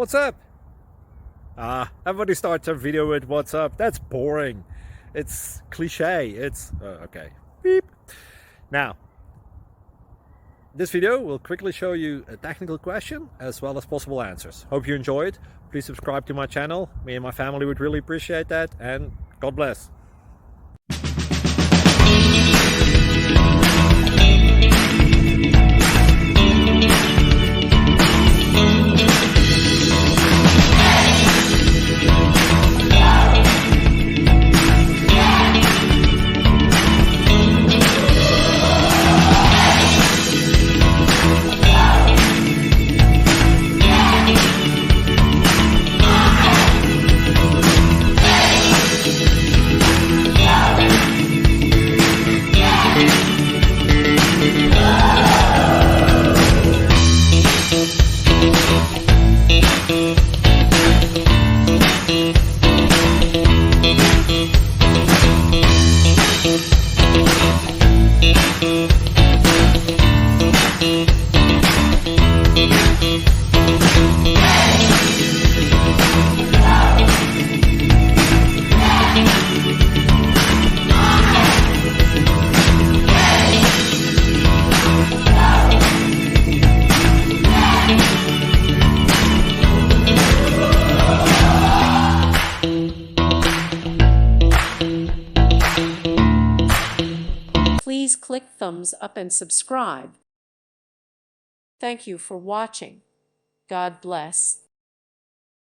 What's up? Everybody starts their video with what's up. That's boring. It's cliche. It's okay. Beep. Now, this video will quickly show you a technical question as well as possible answers. Hope you enjoy it. Please subscribe to my channel. Me and my family would really appreciate that, and God bless. Please click thumbs up and subscribe. Thank you for watching. God bless.